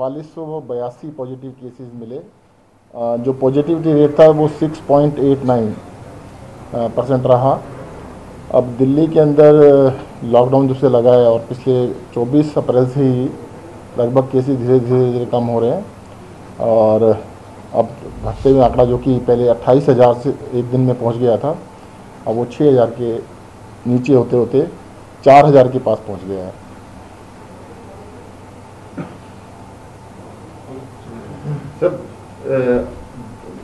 4482 positive cases मिले। जो positivity rate था वो 6.89% रहा। अब दिल्ली के अंदर लॉकडाउन जब से लगा है और पिछले 24 अप्रैल से ही लगभग केसेस धीरे धीरे कम हो रहे हैं और अब घटते हुए आंकड़ा जो कि पहले 28,000 से एक दिन में पहुंच गया था, अब वो 6,000 के नीचे होते होते 4,000 के पास पहुंच गया है। सर,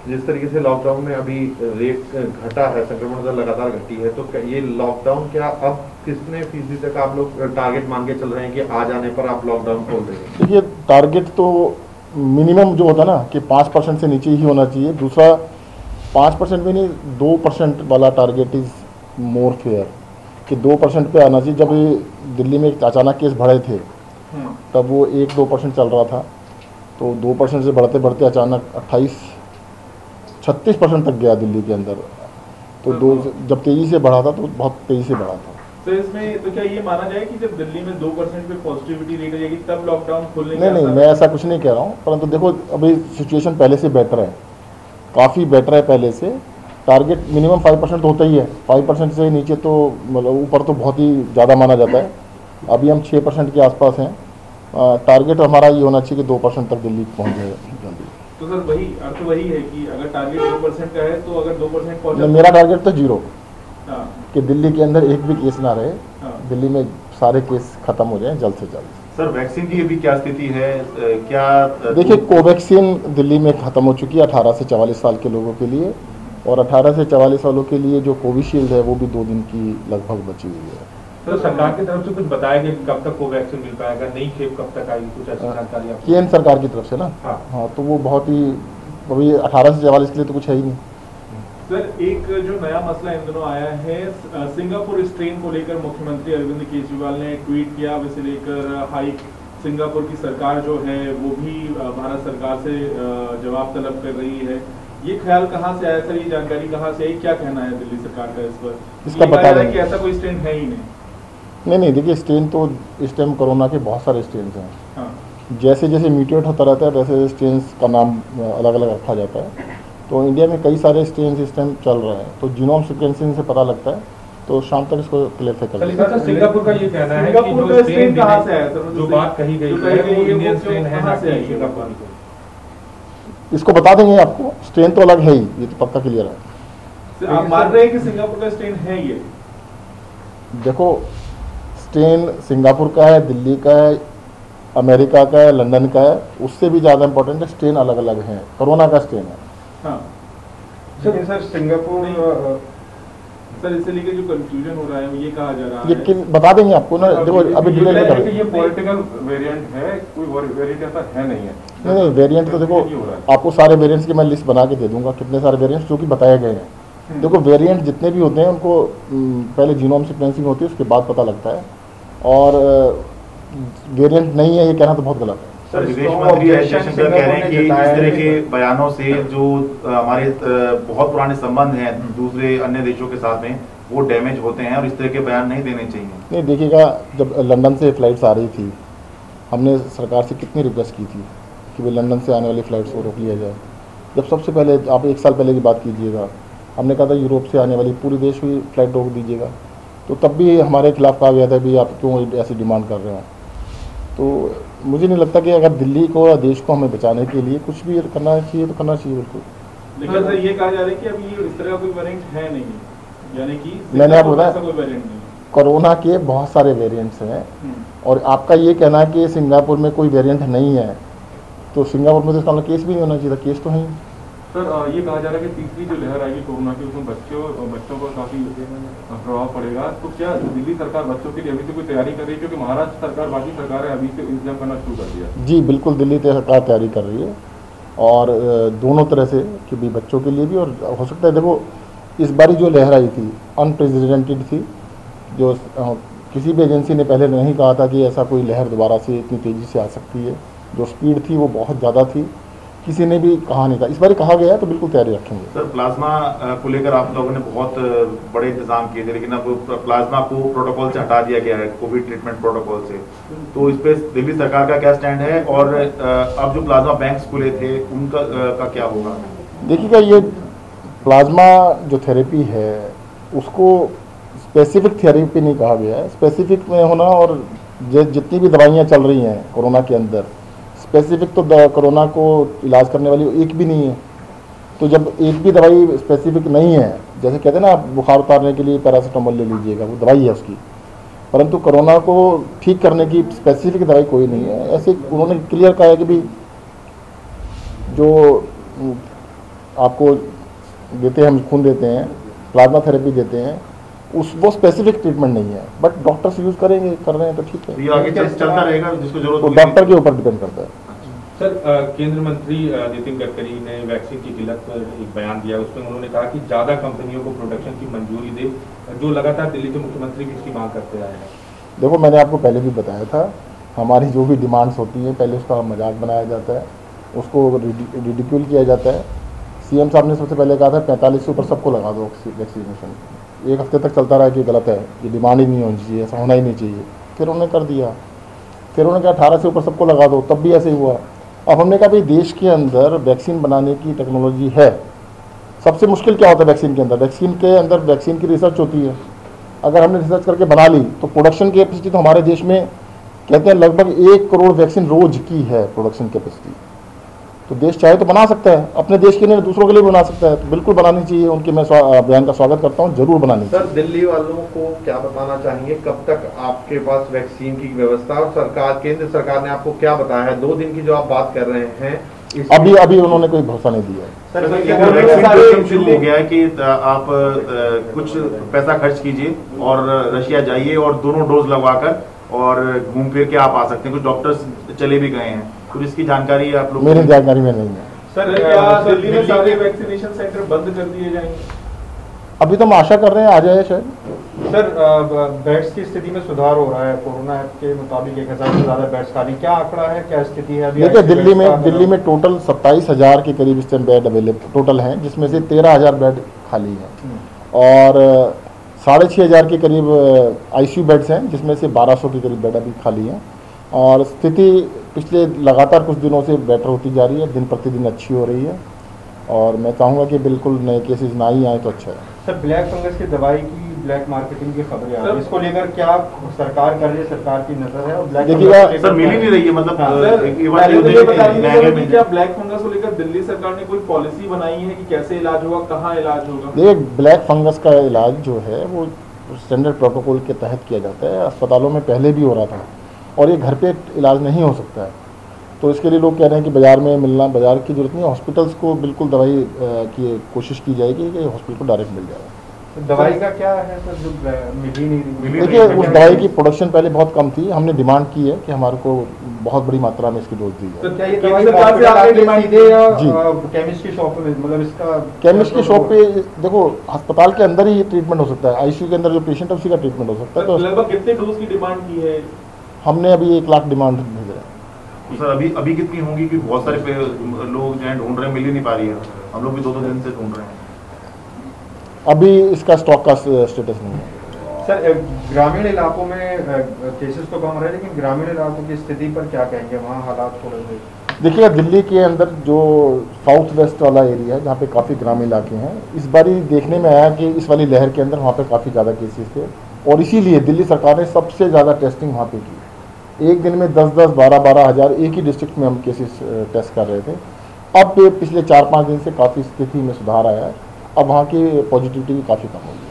जिस तरीके से लॉकडाउन में अभी रेट घटा है, संक्रमण दर लगातार घटी है, तो ये लॉकडाउन क्या अब कितने फीसदी तक आप लोग टारगेट मान के चल रहे हैं कि आ जाने पर आप लॉकडाउन खोल देंगे? देखिए, टारगेट तो मिनिमम जो होता है ना कि 5% से नीचे ही होना चाहिए। दूसरा 5% भी नहीं, 2% वाला टारगेट इज़ मोर फेयर कि 2% पे आना चाहिए। जब दिल्ली में अचानक केस बढ़े थे तब वो 1-2% चल रहा था, तो 2% से बढ़ते बढ़ते अचानक 36% तक गया दिल्ली के अंदर। तो जब तेज़ी से बढ़ा था तो बहुत तेज़ी से बढ़ा था। तो इसमें तो क्या ये माना जाए कि जब दिल्ली में 2% पे पॉजिटिविटी रेट हो जाएगी तब लॉकडाउन खोलने की? नहीं, मैं ऐसा कुछ नहीं कह रहा हूँ, परंतु देखो अभी सिचुएशन पहले से बेटर है, काफ़ी बेटर है पहले से। टारगेट मिनिमम 5% होता ही है, 5% से नीचे तो मतलब ऊपर तो बहुत ही ज़्यादा माना जाता है। अभी हम 6% के आसपास हैं। टारगेट हमारा ये होना चाहिए कि 2% तक दिल्ली पहुँच जाए जल्दी। तो सर वही अर्थ वही है कि अगर टारगेट 2% का है तो अगर 2% पहुंचा, मेरा टारगेट तो 0 हाँ, कि दिल्ली के अंदर एक भी केस ना रहे, हाँ। दिल्ली में सारे केस खत्म हो जाएं जल्द से जल्द। सर, वैक्सीन की अभी क्या स्थिति है? क्या देखिए, कोवैक्सीन दिल्ली में ख़त्म हो चुकी है 18 से 44 साल के लोगों के लिए, और 18 से 44 सालों के लिए जो कोविशील्ड है वो भी 2 दिन की लगभग बची हुई है। तो सरकार की तरफ से कुछ बताया गया कि कब तक कोवैक्सीन मिल पाएगा, नई खेप कब तक आएगी, कुछ ऐसी जानकारी आपको? केंद्र सरकार की तरफ से ना, हाँ, तो वो बहुत ही अभी 18 से 44 के लिए तो कुछ है ही नहीं। सर, एक जो नया मसला इन दिनों आया है, सिंगापुर स्ट्रेन को लेकर मुख्यमंत्री अरविंद केजरीवाल ने ट्वीट किया। इसे लेकर हाई सिंगापुर की सरकार जो है वो भी भारत सरकार से जवाब तलब कर रही है। ये ख्याल कहाँ से आया सर, ये जानकारी कहाँ से आई, क्या कहना है दिल्ली सरकार का इस पर? इसका बता दें कि ऐसा कोई स्ट्रेन है ही नहीं। नहीं, देखिए, स्ट्रेन तो इस टाइम कोरोना के बहुत सारे स्ट्रेन हैं। हाँ। जैसे जैसे म्यूटेट होता रहता है वैसे स्ट्रेन का नाम अलग अलग रखा जाता है। तो इंडिया में कई सारे स्ट्रेन इस टाइम चल रहे हैं, तो जीनोम सीक्वेंसिंग से पता लगता है। तो शाम तक इसको क्लियरफाई कर देंगे। सिंगापुर का ये कहना है कि जो स्ट्रेन कहाँ से आया, जो बात कही गई है वो इंडियन स्ट्रेन है, ना कि सिंगापुर। इसको बता देंगे आपको, स्ट्रेन तो अलग है ही, ये तो पक्का क्लियर है। आप मान रहे हैं कि सिंगापुर का स्ट्रेन है ये? देखो, स्ट्रेन सिंगापुर का है, दिल्ली का है, अमेरिका का है, लंदन का है, उससे भी ज़्यादा इंपॉर्टेंट है स्ट्रेन अलग अलग हैं। कोरोना का स्ट्रेन है। हाँ। लेकिन सर सिंगापुर सर, इससे लेकर जो कंफ्यूजन हो रहा है वो ये कहा जा रहा है, ये बता देंगे आपको ना। देखो अभी डिटेल में करेंगे। ये पॉलिटिकल वेरिएंट है, कोई वेरिएंट ऐसा है नहीं है। नहीं, वेरिएंट तो देखो आपको सारे वेरिएंट्स की मैं लिस्ट बना के दे दूंगा, कितने सारे वेरिएंट्स जो कि बताए गए हैं। देखो, वेरिएंट जितने भी होते हैं उनको पहले जीनोम सीक्वेंसिंग होती है, उसके बाद पता लगता है। और वेरिएंट नहीं है ये कहना तो बहुत गलत है। सर, विदेश मंत्री एस जयशंकर कह रहे हैं कि इस तरह के बयानों से जो हमारे बहुत पुराने संबंध हैं दूसरे अन्य देशों के साथ में वो डैमेज होते हैं और इस तरह के बयान नहीं देने चाहिए। नहीं, देखिएगा, जब लंदन से फ़्लाइट्स आ रही थी, हमने सरकार से कितनी रिक्वेस्ट की थी कि भाई लंदन से आने वाली फ़्लाइट्स को रोक लिया जाए। जब सबसे पहले आप 1 साल पहले की बात कीजिएगा, हमने कहा था यूरोप से आने वाली पूरी देश हुई फ़्लाइट रोक दीजिएगा, तो तब भी हमारे खिलाफ कहा गया था भी आप क्यों ऐसी डिमांड कर रहे हो। तो मुझे नहीं लगता कि अगर दिल्ली को या देश को हमें बचाने के लिए कुछ भी करना चाहिए तो करना चाहिए बिल्कुल। लेकिन सर, ये कहा जा रहा है कि अभी ये इस तरह का कोई वेरिएंट है नहीं, यानी कि मैंने आपको बताया कोई वेरिएंट नहीं। कोरोना के बहुत सारे वेरिएंट्स हैं, और आपका ये कहना है कि सिंगापुर में कोई वेरिएंट नहीं है, तो सिंगापुर में तो इसका केस भी नहीं होना चाहिए था। केस तो है। सर, ये कहा जा रहा है कि तीसरी जो लहर आएगी कोरोना की उसमें बच्चों पर काफी प्रभाव पड़ेगा। तो क्या दिल्ली सरकार बच्चों के लिए अभी से कोई तैयारी कर रही है, क्योंकि महाराष्ट्र सरकार बाकी सरकारें अभी से इंतजाम करना शुरू कर दिया? जी बिल्कुल, दिल्ली सरकार तैयारी कर रही है, और दोनों तरह से कि भी बच्चों के लिए भी, और हो सकता है देखो इस बारी जो लहर आई थी अनप्रेसिडेंटेड थी, जो किसी भी एजेंसी ने पहले नहीं कहा था कि ऐसा कोई लहर दोबारा से इतनी तेज़ी से आ सकती है। जो स्पीड थी वो बहुत ज़्यादा थी, किसी ने भी कहा नहीं था। इस बार कहा गया है तो बिल्कुल तैयारी रखेंगे। सर प्लाज्मा को लेकर आप लोगों ने बहुत बड़े इंतजाम किए थे, लेकिन अब प्लाज्मा को प्रोटोकॉल से हटा दिया गया है, कोविड ट्रीटमेंट प्रोटोकॉल से। तो इस पे दिल्ली सरकार का क्या स्टैंड है, और अब जो प्लाज्मा बैंक्स खुले थे उनका का क्या होगा? देखिएगा, ये प्लाज्मा जो थेरेपी है उसको स्पेसिफिक थेरेपी नहीं कहा गया है। स्पेसिफिक में होना, और जितनी भी दवाइयाँ चल रही हैं कोरोना के अंदर, स्पेसिफिक तो कोरोना को इलाज करने वाली एक भी नहीं है। तो जब एक भी दवाई स्पेसिफिक नहीं है, जैसे कहते हैं ना, आप बुखार उतारने के लिए पैरासीटामोल ले लीजिएगा, वो दवाई है उसकी, परंतु कोरोना को ठीक करने की स्पेसिफिक दवाई कोई नहीं है। ऐसे उन्होंने क्लियर कहा है कि भी जो आपको देते हैं, हम खून देते हैं, प्लाज्मा थेरेपी देते हैं, वो स्पेसिफिक ट्रीटमेंट नहीं है, बट डॉक्टर्स यूज करेंगे, कर रहे हैं तो ठीक है। ये आगे चलता रहेगा, जिसको जरूरत तो होगी डॉक्टर के ऊपर डिपेंड करता है। सर, केंद्र मंत्री नितिन गडकरी ने वैक्सीन की किल्लत पर एक बयान दिया, उसमें उन्होंने कहा कि ज़्यादा कंपनियों को प्रोडक्शन की मंजूरी दे, जो लगातार दिल्ली के मुख्यमंत्री भी इसकी मांग करते आए हैं। देखो, मैंने आपको पहले भी बताया था, हमारी जो भी डिमांड्स होती हैं पहले उसका मजाक बनाया जाता है, उसको रिडिक्यूल किया जाता है। सीएम साहब ने सबसे पहले कहा था 45 से ऊपर सबको लगा दो वैक्सीनेशन। एक हफ्ते तक चलता रहा कि गलत है, ये डिमांड ही नहीं होनी चाहिए, ऐसा होना ही नहीं चाहिए। फिर उन्होंने कर दिया, फिर उन्होंने कहा 18 से ऊपर सबको लगा दो, तब भी ऐसे ही हुआ। अब हमने कहा भाई देश के अंदर वैक्सीन बनाने की टेक्नोलॉजी है। सबसे मुश्किल क्या होता है वैक्सीन के अंदर? वैक्सीन की रिसर्च होती है। अगर हमने रिसर्च करके बना ली तो प्रोडक्शन की कैपेसिटी तो हमारे देश में कहते हैं लगभग 1 करोड़ वैक्सीन रोज की है प्रोडक्शन कैपेसिटी। तो देश चाहे तो बना सकता है, अपने देश के लिए, दूसरों के लिए भी बना सकता है, तो बिल्कुल बनानी चाहिए। उनके मैं बयान का स्वागत करता हूँ, जरूर बनानी चाहिए। सर, दिल्ली वालों को क्या बताना चाहेंगे, कब तक आपके पास वैक्सीन की व्यवस्था, और सरकार, केंद्र सरकार ने आपको क्या बताया है? 2 दिन की जो आप बात कर रहे हैं, अभी उन्होंने कोई भरोसा नहीं दिया है। सर, वैक्सीन शुरू हो गया है कि आप कुछ पैसा खर्च कीजिए और रशिया जाइए और दोनों डोज लगवाकर और घूम फिर के आप आ सकते हैं। कुछ डॉक्टर्स चले भी गए हैं, तो इसकी जानकारी आप लोग? मेरी जानकारी में नहीं है। सर, क्या दिल्ली में सारे वैक्सीनेशन सेंटर बंद कर दिए जाएंगे? अभी तो हम आशा कर रहे हैं आ जाए शायद। सर, बेड्स की स्थिति में सुधार हो रहा है, कोरोना के मुताबिक 1000 से ज़्यादा बेड्स खाली, क्या आंकड़ा है, क्या स्थिति है अभी? देखिए, दिल्ली में टोटल 27,000 के करीब इस टाइम बेड अवेलेबल टोटल हैं, जिसमें से 13,000 बेड खाली हैं, और 6,500 के करीब आईसीयू बेड्स हैं, जिसमें से 1200 के करीब बेड अभी खाली हैं। और स्थिति पिछले लगातार कुछ दिनों से बेटर होती जा रही है, दिन प्रतिदिन अच्छी हो रही है, और मैं चाहूँगा कि बिल्कुल नए केसेस ना ही आए तो अच्छा है। सर, ब्लैक फंगस की दवाई की ब्लैक मार्केटिंग की खबरें आ रही है, इसको लेकर क्या सरकार कर रही है, सरकार की नजर है? और ब्लैक देखिए, सर मिल ही नहीं रही है, मतलब क्या ब्लैक फंगस को लेकर दिल्ली सरकार ने कोई पॉलिसी बनाई है कि कैसे इलाज होगा, कहाँ इलाज होगा? देखिए, ब्लैक फंगस का इलाज जो है वो स्टैंडर्ड प्रोटोकॉल के तहत किया जाता है। अस्पतालों में पहले भी हो रहा था, और ये घर पे इलाज नहीं हो सकता है। तो इसके लिए लोग कह रहे हैं कि बाज़ार में मिलना, बाज़ार की जरूरत नहीं है, हॉस्पिटल्स को बिल्कुल दवाई की कोशिश की जाएगी कि हॉस्पिटल को डायरेक्ट मिल जाएगा। तो दवाई का क्या है सर, जो मिल ही नहीं रही? देखिए, उस दवाई की प्रोडक्शन पहले बहुत कम थी, हमने डिमांड की है कि हमारे को बहुत बड़ी मात्रा में इसकी डोज दी जाए। तो क्या ये दवाई सीधे या केमिस्ट की शॉप में, मतलब इसका केमिस्ट की शॉप पे? देखो, अस्पताल के अंदर ही ट्रीटमेंट हो सकता है, आईसीयू के अंदर जो पेशेंट है उसी का ट्रीटमेंट हो सकता है। तो लगभग कितने डोज की डिमांड की है? हमने अभी 1 लाख डिमांड भेज रहे हैं। तो सर अभी कितनी होंगी? कि बहुत सारे लोग जो है ढूंढ रहे हैं, मिल ही नहीं पा रही है। हम लोग भी 2-2 दिन से ढूंढ रहे हैं। अभी इसका स्टॉक का स्टेटस नहीं है। सर, ग्रामीण इलाकों में केसेस तो कम रहे, लेकिन ग्रामीण इलाकों की स्थिति पर क्या कहेंगे, वहाँ हालात थोड़े से? देखिए, दिल्ली के अंदर जो साउथ वेस्ट वाला एरिया है, जहाँ पे काफ़ी ग्रामीण इलाके हैं, इस बार देखने में आया कि इस वाली लहर के अंदर वहाँ पे काफ़ी ज़्यादा केसेस थे, और इसीलिए दिल्ली सरकार ने सबसे ज़्यादा टेस्टिंग वहाँ पे की। एक दिन में 10-10, 12-12 हज़ार एक ही डिस्ट्रिक्ट में हम केसेस टेस्ट कर रहे थे। अब पिछले 4-5 दिन से काफ़ी स्थिति में सुधार आया है, अब वहाँ की पॉजिटिविटी भी काफ़ी कम हो गई।